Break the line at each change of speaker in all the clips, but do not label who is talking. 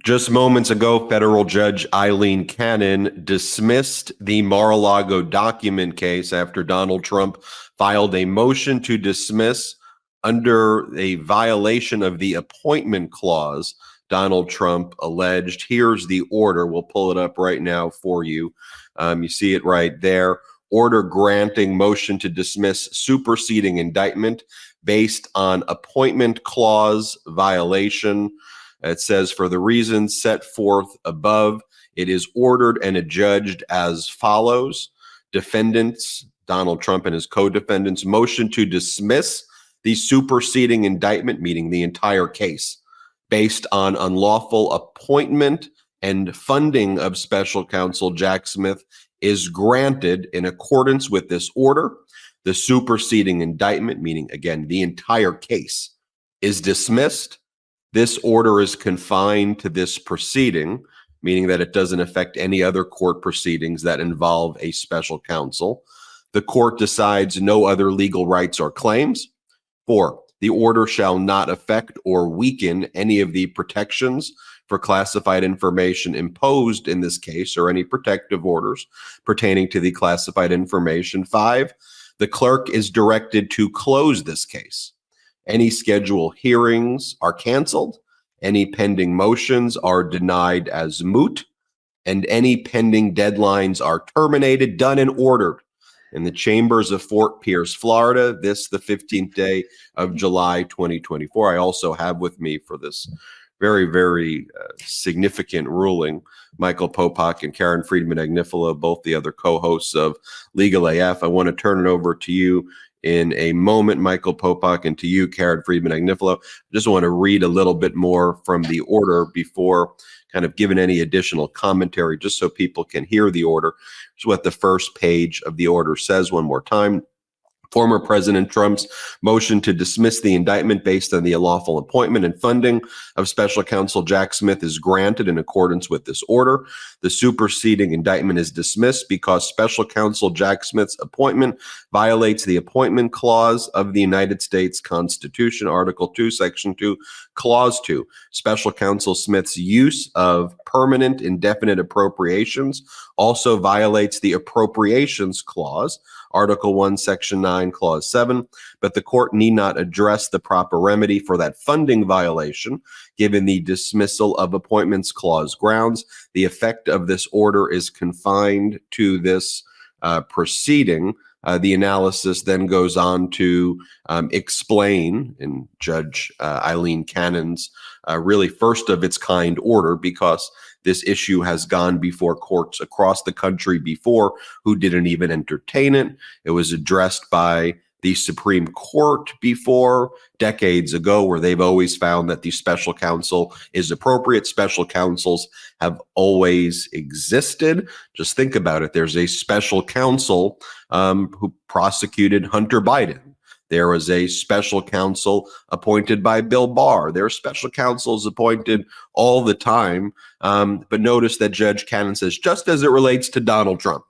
Just moments ago, federal judge Aileen Cannon dismissed the Mar-A-Lago document case after Donald Trump filed a motion to dismiss under a violation of the appointment clause. Donald Trump alleged. Here's the order. We'll pull it up right now for you. You see it right there. Order granting motion to dismiss superseding indictment based on appointment clause violation. It says, for the reasons set forth above, it is ordered and adjudged as follows. Defendants, Donald Trump and his co-defendants, motion to dismiss the superseding indictment, meaning the entire case, based on unlawful appointment and funding of special counsel Jack Smith is granted in accordance with this order. The superseding indictment, meaning, again, the entire case, is dismissed. This order is confined to this proceeding, meaning that it doesn't affect any other court proceedings that involve a special counsel. The court decides no other legal rights or claims. 4, the order shall not affect or weaken any of the protections for classified information imposed in this case or any protective orders pertaining to the classified information. 5, the clerk is directed to close this case. Any scheduled hearings are canceled. Any pending motions are denied as moot. And any pending deadlines are terminated, done, and ordered in the chambers of Fort Pierce, Florida, this the 15th day of July, 2024. I also have with me for this very, very significant ruling, Michael Popok and Karen Friedman Agnifilo, both the other co-hosts of Legal AF. I want to turn it over to you in a moment, Michael Popok, and to you, Karen Friedman Agnifilo. I just want to read a little bit more from the order before kind of giving any additional commentary, just so people can hear the order. Here's what the first page of the order says one more time. Former President Trump's motion to dismiss the indictment based on the unlawful appointment and funding of special counsel Jack Smith is granted in accordance with this order. The superseding indictment is dismissed because special counsel Jack Smith's appointment violates the appointment clause of the United States Constitution, Article 2, Section 2, Clause 2. Special counsel Smith's use of permanent indefinite appropriations also violates the appropriations clause, Article 1, Section 9, Clause 7, but the court need not address the proper remedy for that funding violation, given the dismissal of appointments clause grounds. The effect of this order is confined to this proceeding. The analysis then goes on to explain in Judge Aileen Cannon's really first of its kind order, because this issue has gone before courts across the country before who didn't even entertain it. It was addressed by the Supreme Court before, decades ago, where they've always found that the special counsel is appropriate. Special counsels have always existed. Just think about it. There's a special counsel who prosecuted Hunter Biden. There was a special counsel appointed by Bill Barr. There are special counsels appointed all the time. But notice that Judge Cannon says, just as it relates to Donald Trump,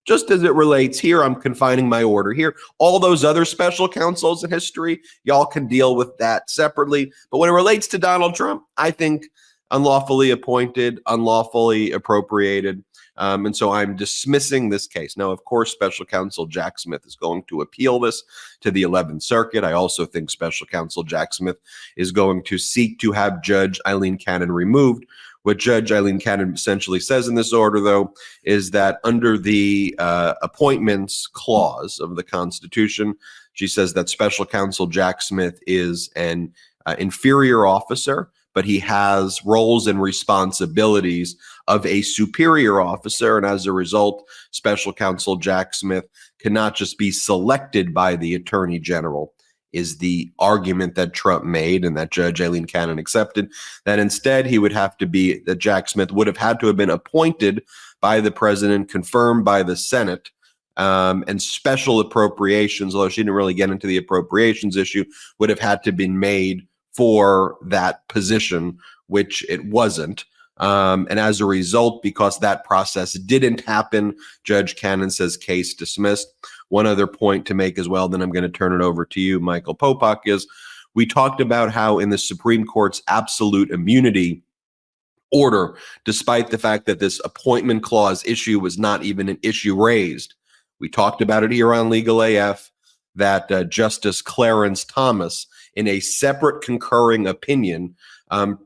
just as it relates here, I'm confining my order here. All those other special counsels in history, y'all can deal with that separately. But when it relates to Donald Trump, I think unlawfully appointed, unlawfully appropriated. And so I'm dismissing this case. Now, of course, special counsel Jack Smith is going to appeal this to the 11th Circuit. I also think special counsel Jack Smith is going to seek to have Judge Aileen Cannon removed. What Judge Aileen Cannon essentially says in this order, though, is that under the appointments clause of the Constitution, she says that special counsel Jack Smith is an inferior officer, but he has roles and responsibilities of a superior officer. And as a result, special counsel Jack Smith cannot just be selected by the Attorney General, is the argument that Trump made and that Judge Aileen Cannon accepted, that instead he would have to be, that Jack Smith would have had to have been appointed by the president, confirmed by the Senate, and special appropriations, although she didn't really get into the appropriations issue, would have had to been made for that position, which it wasn't. And as a result, because that process didn't happen, Judge Cannon says case dismissed. One other point to make as well, then I'm going to turn it over to you, Michael Popok, is we talked about how in the Supreme Court's absolute immunity order, despite the fact that this appointment clause issue was not even an issue raised. We talked about it here on Legal AF, that Justice Clarence Thomas, in a separate concurring opinion,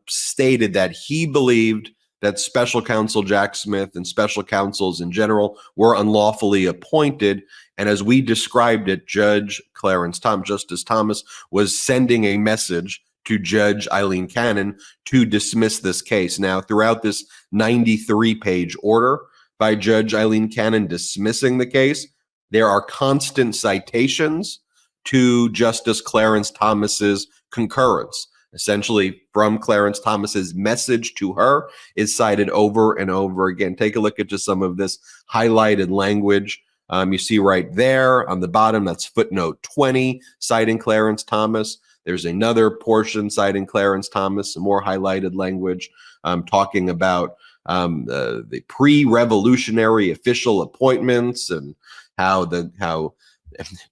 stated that he believed that special counsel Jack Smith and special counsels in general were unlawfully appointed. And as we described it, Justice Thomas was sending a message to Judge Aileen Cannon to dismiss this case. Now, throughout this 93-page order by Judge Aileen Cannon dismissing the case, there are constant citations to Justice Clarence Thomas's concurrence. Essentially, from Clarence Thomas's message to her is cited over and over again. Take a look at just some of this highlighted language. You see right there on the bottom, that's footnote 20, citing Clarence Thomas. There's another portion citing Clarence Thomas, some more highlighted language, talking about the pre-revolutionary official appointments and how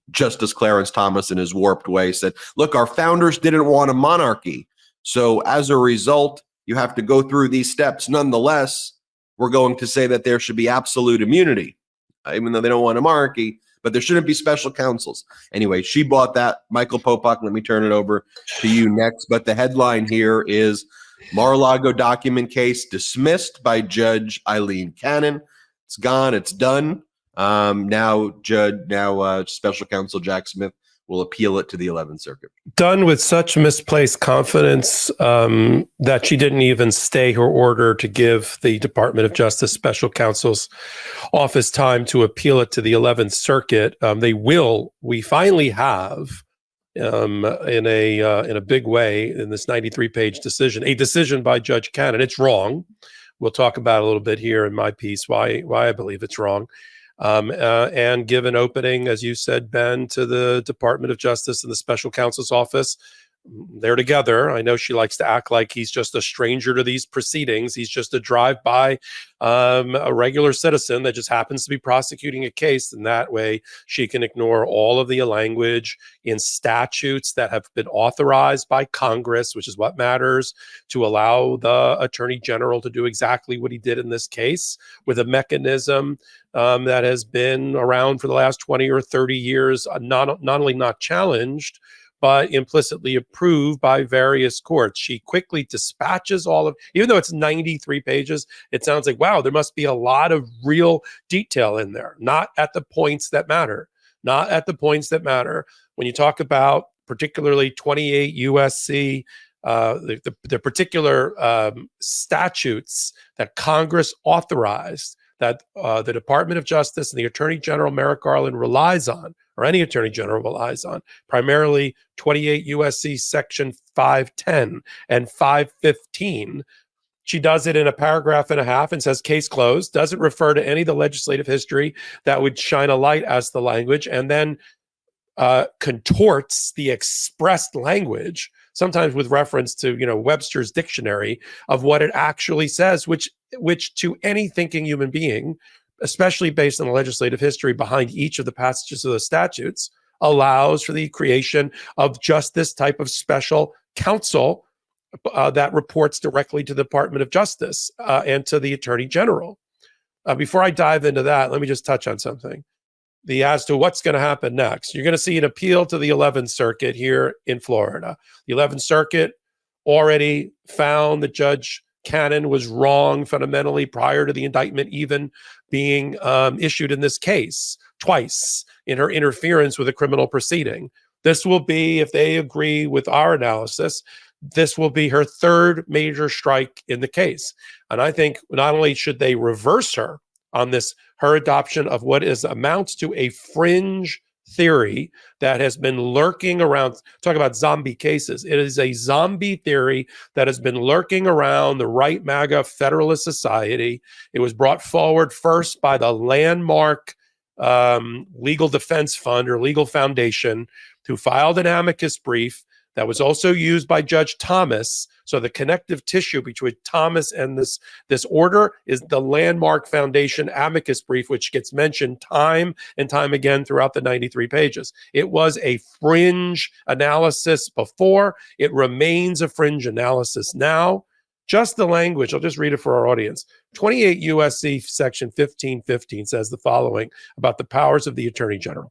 Justice Clarence Thomas in his warped way said, look, our founders didn't want a monarchy. So as a result, you have to go through these steps. Nonetheless, we're going to say that there should be absolute immunity, even though they don't want a monarchy, but there shouldn't be special counsels. Anyway, she bought that. Michael Popok, let me turn it over to you next. But the headline here is Mar-A-Lago document case dismissed by Judge Aileen Cannon. It's gone. It's done. Now special counsel Jack Smith will appeal it to the 11th Circuit.
Done with such misplaced confidence that she didn't even stay her order to give the Department of Justice special counsel's office time to appeal it to the 11th Circuit. We finally have, in a big way, in this 93-page decision, a decision by Judge Cannon. It's wrong. We'll talk about a little bit here in my piece why I believe it's wrong. And give an opening, as you said, Ben, to the Department of Justice and the special counsel's office. They're together. I know she likes to act like he's just a stranger to these proceedings. He's just a drive-by, a regular citizen that just happens to be prosecuting a case. And that way she can ignore all of the language in statutes that have been authorized by Congress, which is what matters, to allow the Attorney General to do exactly what he did in this case with a mechanism that has been around for the last 20 or 30 years, not only not challenged, but implicitly approved by various courts. She quickly dispatches even though it's 93 pages, it sounds like, wow, there must be a lot of real detail in there, not at the points that matter. Not at the points that matter. When you talk about particularly 28 USC, the particular statutes that Congress authorized, that the Department of Justice and the Attorney General Merrick Garland relies on, or any Attorney General relies on, primarily 28 USC Section 510 and 515. She does it in a paragraph and a half and says case closed, doesn't refer to any of the legislative history that would shine a light as the language, and then contorts the expressed language, sometimes with reference to Webster's dictionary, of what it actually says, which to any thinking human being, especially based on the legislative history behind each of the passages of the statutes, allows for the creation of just this type of special counsel that reports directly to the Department of Justice and to the Attorney General. Before I dive into that, let me just touch on something. As to what's going to happen next. You're going to see an appeal to the 11th Circuit here in Florida. The 11th Circuit already found that Judge Cannon was wrong fundamentally prior to the indictment even being issued in this case, twice in her interference with a criminal proceeding. This will be, if they agree with our analysis, this will be her third major strike in the case. And I think not only should they reverse her on this, her adoption of what amounts to a fringe theory that has been lurking around. Talk about zombie cases. It is a zombie theory that has been lurking around the right MAGA Federalist Society. It was brought forward first by the Landmark Legal Defense Fund or Legal Foundation, who filed an amicus brief that was also used by Judge Thomas. So the connective tissue between Thomas and this order is the Landmark Foundation amicus brief, which gets mentioned time and time again throughout the 93 pages. It was a fringe analysis before. It remains a fringe analysis now. Just the language, I'll just read it for our audience. 28 U.S.C. section 1515 says the following about the powers of the Attorney General.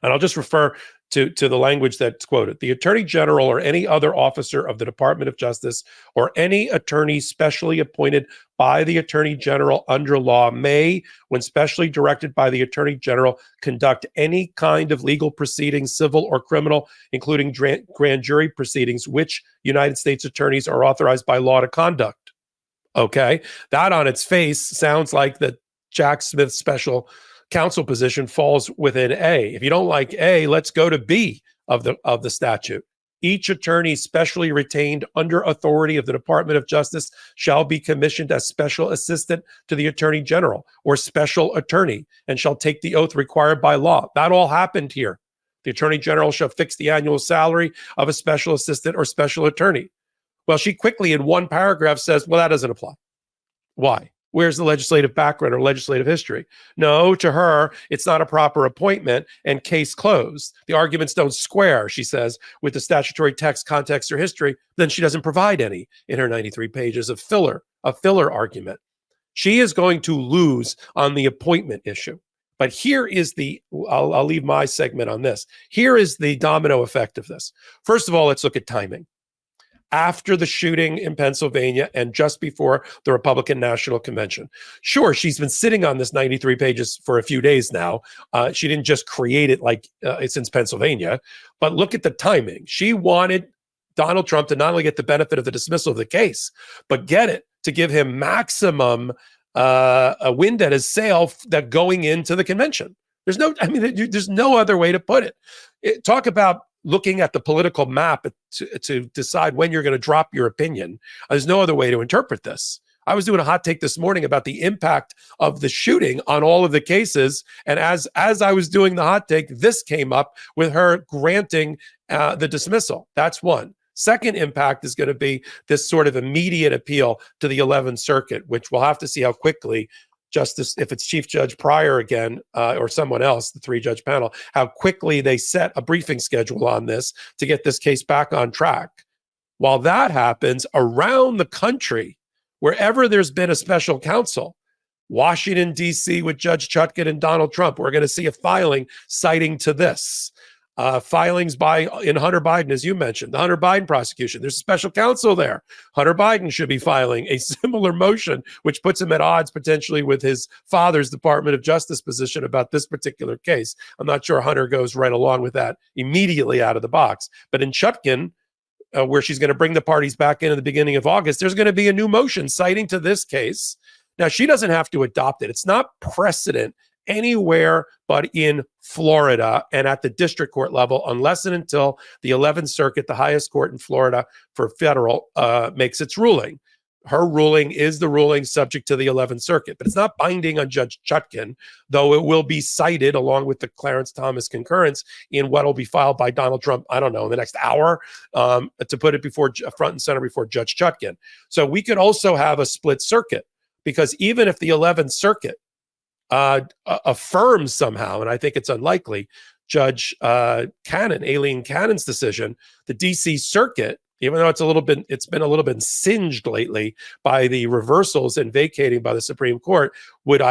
And I'll just refer to the language that's quoted. The Attorney General or any other officer of the Department of Justice or any attorney specially appointed by the Attorney General under law may, when specially directed by the Attorney General, conduct any kind of legal proceedings, civil or criminal, including grand jury proceedings, which United States attorneys are authorized by law to conduct. Okay, that on its face sounds like the Jack Smith special counsel position falls within A. If you don't like A, let's go to B of the statute. Each attorney specially retained under authority of the Department of Justice shall be commissioned as special assistant to the Attorney General or special attorney and shall take the oath required by law. That all happened here. The Attorney General shall fix the annual salary of a special assistant or special attorney. Well, she quickly in one paragraph says, well, that doesn't apply. Why? Where's the legislative background or legislative history? No, to her, it's not a proper appointment and case closed. The arguments don't square, she says, with the statutory text, context, or history. Then she doesn't provide any in her 93 pages of filler argument. She is going to lose on the appointment issue. But here is I'll leave my segment on this. Here is the domino effect of this. First of all, let's look at timing. After the shooting in Pennsylvania and just before the Republican National Convention. Sure, she's been sitting on this 93 pages for a few days now. She didn't just create it like since Pennsylvania, but look at the timing. She wanted Donald Trump to not only get the benefit of the dismissal of the case, but get it to give him maximum a wind at his sail that going into the convention. There's no other way to put it. Talk about looking at the political map to decide when you're going to drop your opinion. There's no other way to interpret this. I was doing a hot take this morning about the impact of the shooting on all of the cases. And as I was doing the hot take, this came up with her granting the dismissal. That's one. Second impact is going to be this sort of immediate appeal to the 11th Circuit, which we'll have to see how quickly Justice, if it's Chief Judge Pryor again, or someone else, the three-judge panel, how quickly they set a briefing schedule on this to get this case back on track. While that happens around the country, wherever there's been a special counsel, Washington, D.C. with Judge Chutkan and Donald Trump, we're going to see a filing citing to this. Filings in Hunter Biden, as you mentioned, the Hunter Biden prosecution. There's a special counsel there. Hunter Biden should be filing a similar motion, which puts him at odds potentially with his father's Department of Justice position about this particular case. I'm not sure Hunter goes right along with that immediately out of the box. But in Chutkan, where she's going to bring the parties back in at the beginning of August, there's going to be a new motion citing to this case. Now, she doesn't have to adopt it. It's not precedent anywhere but in Florida and at the district court level, unless and until the 11th Circuit, the highest court in Florida for federal, makes its ruling. Her ruling is the ruling subject to the 11th Circuit, but it's not binding on Judge Chutkan, though it will be cited along with the Clarence Thomas concurrence in what will be filed by Donald Trump, I don't know, in the next hour, to put it before front and center before Judge Chutkan. So we could also have a split circuit, because even if the 11th Circuit affirms somehow, and I think it's unlikely, Judge Cannon, Aileen Cannon's decision, the DC Circuit, even though it's been a little bit singed lately by the reversals and vacating by the Supreme Court, would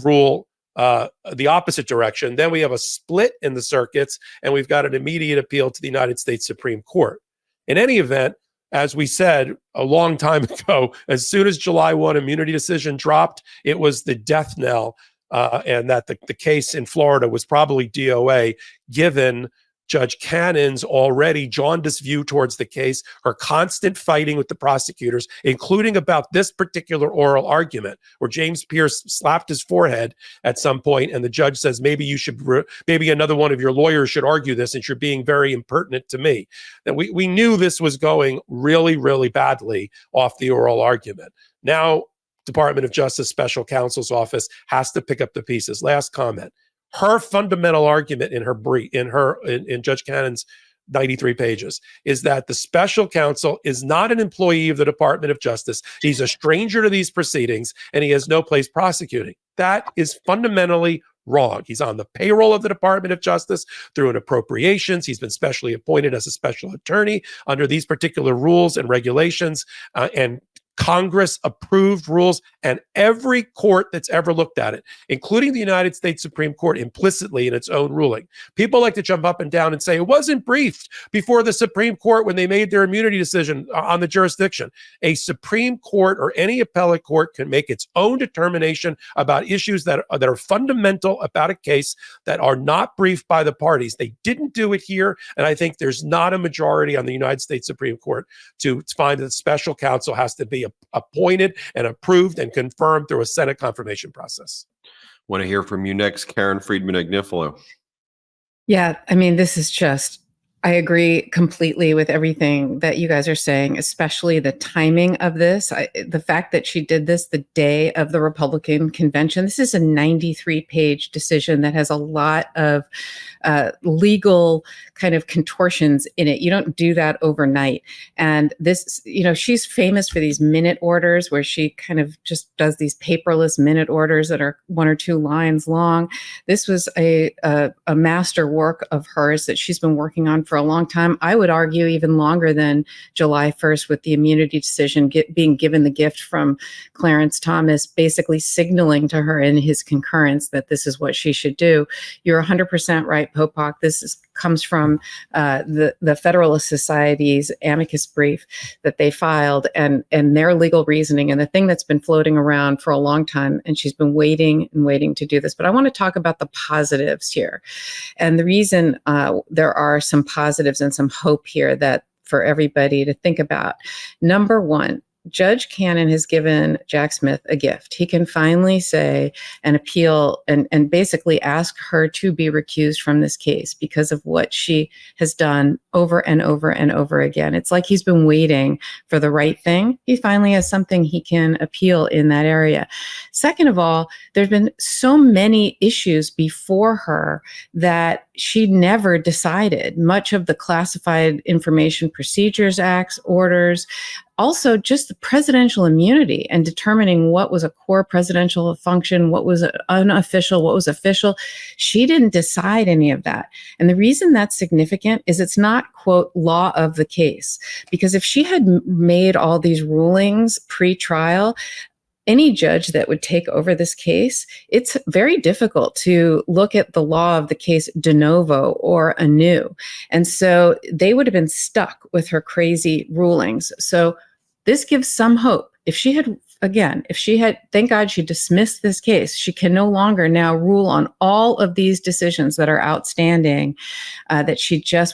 rule the opposite direction. Then we have a split in the circuits, and we've got an immediate appeal to the United States Supreme Court. In any event, as we said a long time ago, as soon as July 1 immunity decision dropped, it was the death knell, and that the case in Florida was probably DOA, given Judge Cannon's already jaundiced view towards the case, her constant fighting with the prosecutors, including about this particular oral argument, where James Pierce slapped his forehead at some point, and the judge says, maybe another one of your lawyers should argue this, and you're being very impertinent to me. That we knew this was going really, really badly off the oral argument. Now, Department of Justice Special Counsel's Office has to pick up the pieces. Last comment. Her fundamental argument in Judge Cannon's 93 pages is that the special counsel is not an employee of the Department of Justice. He's a stranger to these proceedings, and he has no place prosecuting. That is fundamentally Wrong. He's on the payroll of the Department of Justice through an appropriations. He's been specially appointed as a special attorney under these particular rules and regulations, and Congress approved rules, and every court that's ever looked at it, including the United States Supreme Court implicitly in its own ruling. People like to jump up and down and say it wasn't briefed before the Supreme Court when they made their immunity decision on the jurisdiction. A Supreme Court or any appellate court can make its own determination about issues that are fundamental about a case that are not briefed by the parties. They didn't do it here, and I think there's not a majority on the United States Supreme Court to find that special counsel has to be appointed and approved and confirmed through a Senate confirmation process.
Want to hear from you next, Karen Friedman Agnifilo.
Yeah, I mean, this is just, I agree completely with everything that you guys are saying, especially the timing of this. The fact that she did this the day of the Republican convention. This is a 93-page decision that has a lot of legal kind of contortions in it. You don't do that overnight. And this, she's famous for these minute orders where she kind of just does these paperless minute orders that are 1 or 2 lines long. This was a master work of hers that she's been working on for a long time. I would argue even longer than July 1st, with the immunity decision being given the gift from Clarence Thomas, basically signaling to her in his concurrence that this is what she should do. You're 100% right, Popok. This comes from the Federalist Society's amicus brief that they filed, and their legal reasoning, and the thing that's been floating around for a long time, and she's been waiting and waiting to do this. But I want to talk about the positives here. And the reason there are some positives and some hope here that for everybody to think about. Number one, Judge Cannon has given Jack Smith a gift. He can finally say and appeal and basically ask her to be recused from this case because of what she has done over and over and over again. It's like he's been waiting for the right thing. He finally has something he can appeal in that area. Second of all, there's been so many issues before her that she never decided. Much of the Classified Information Procedures Act orders, also just the presidential immunity and determining what was a core presidential function, what was unofficial, what was official. She didn't decide any of that. And the reason that's significant is it's not, quote, law of the case. Because if she had made all these rulings pre-trial, any judge that would take over this case, it's very difficult to look at the law of the case de novo or anew. And so they would have been stuck with her crazy rulings. So this gives some hope. If she had, thank God she dismissed this case. She can no longer now rule on all of these decisions that are outstanding,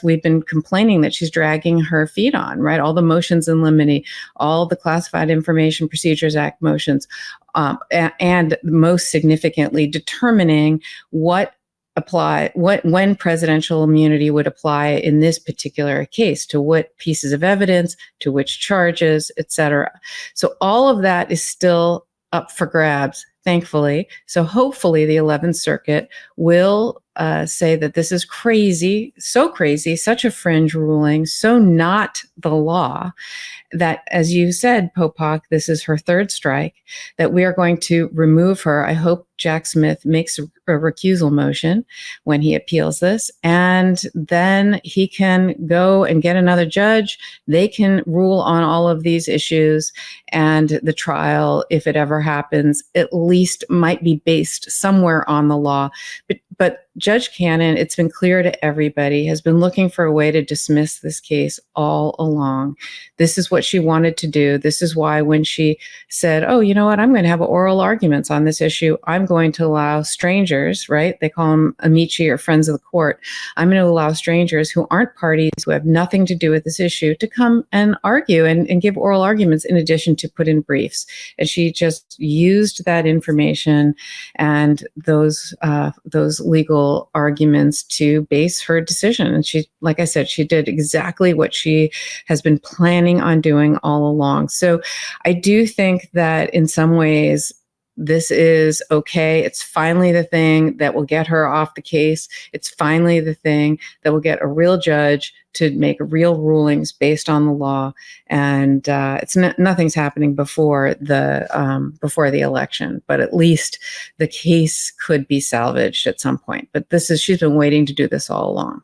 we've been complaining that she's dragging her feet on, right? All the motions in limine, all the Classified Information Procedures Act motions, and most significantly, determining when presidential immunity would apply in this particular case, to what pieces of evidence, to which charges, etc. So all of that is still up for grabs, thankfully. So hopefully the 11th Circuit will say that this is crazy, such a fringe ruling, so not the law, that, as you said, Popok, this is her third strike, that we are going to remove her. I hope Jack Smith makes a recusal motion when he appeals this, and then he can go and get another judge. They can rule on all of these issues, and the trial, if it ever happens, at least might be based somewhere on the law. But Judge Cannon, it's been clear to everybody, has been looking for a way to dismiss this case all along. This is what she wanted to do. This is why when she said, oh, you know what, I'm going to have oral arguments on this issue. I'm going to allow strangers, right? They call them amici or friends of the court. I'm going to allow strangers who aren't parties, who have nothing to do with this issue, to come and argue and give oral arguments in addition to put in briefs. And she just used that information and those legal arguments to base her decision. And she, like I said, she did exactly what she has been planning on doing all along. So I do think that in some ways, this is okay. It's finally the thing that will get her off the case. It's finally the thing that will get a real judge to make real rulings based on the law. And nothing's happening before the election, but at least the case could be salvaged at some point. But she's been waiting to do this all along.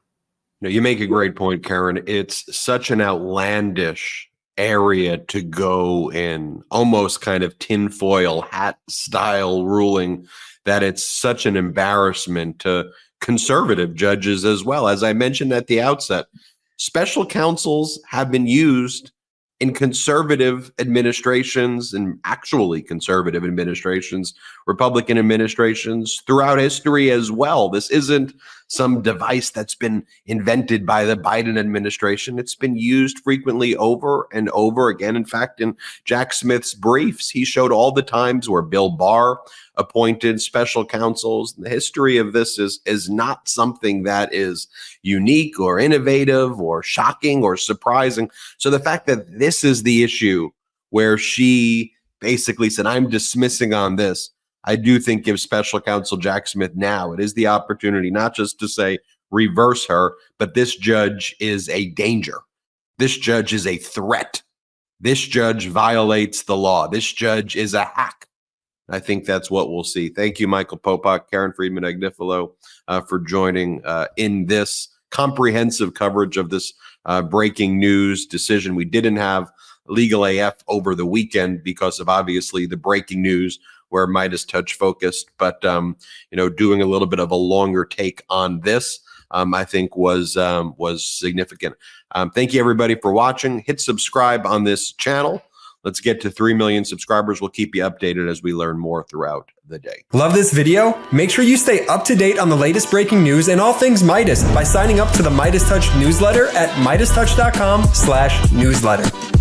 You make a great point, Karen. It's such an outlandish area to go in, almost kind of tinfoil hat style ruling, that it's such an embarrassment to conservative judges as well. As I mentioned at the outset, special counsels have been used in conservative administrations, and actually conservative administrations, Republican administrations throughout history as well. This isn't some device that's been invented by the Biden administration. It's been used frequently over and over again. In fact, in Jack Smith's briefs, he showed all the times where Bill Barr appointed special counsels. The history of this is not something that is unique or innovative or shocking or surprising. So the fact that this is the issue where she basically said, I'm dismissing on this, I do think gives special counsel Jack Smith now, it is the opportunity not just to say reverse her, but this judge is a danger. This judge is a threat. This judge violates the law. This judge is a hack. I think that's what we'll see. Thank you, Michael Popok, Karen Friedman Agnifilo, for joining in this comprehensive coverage of this breaking news decision. We didn't have Legal AF over the weekend because of obviously the breaking news where MeidasTouch focused, but doing a little bit of a longer take on this, I think was significant. Thank you everybody for watching. Hit subscribe on this channel. Let's get to 3 million subscribers. We'll keep you updated as we learn more throughout the day.
Love this video? Make sure you stay up to date on the latest breaking news and all things Meidas by signing up to the MeidasTouch newsletter at MeidasTouch.com/newsletter.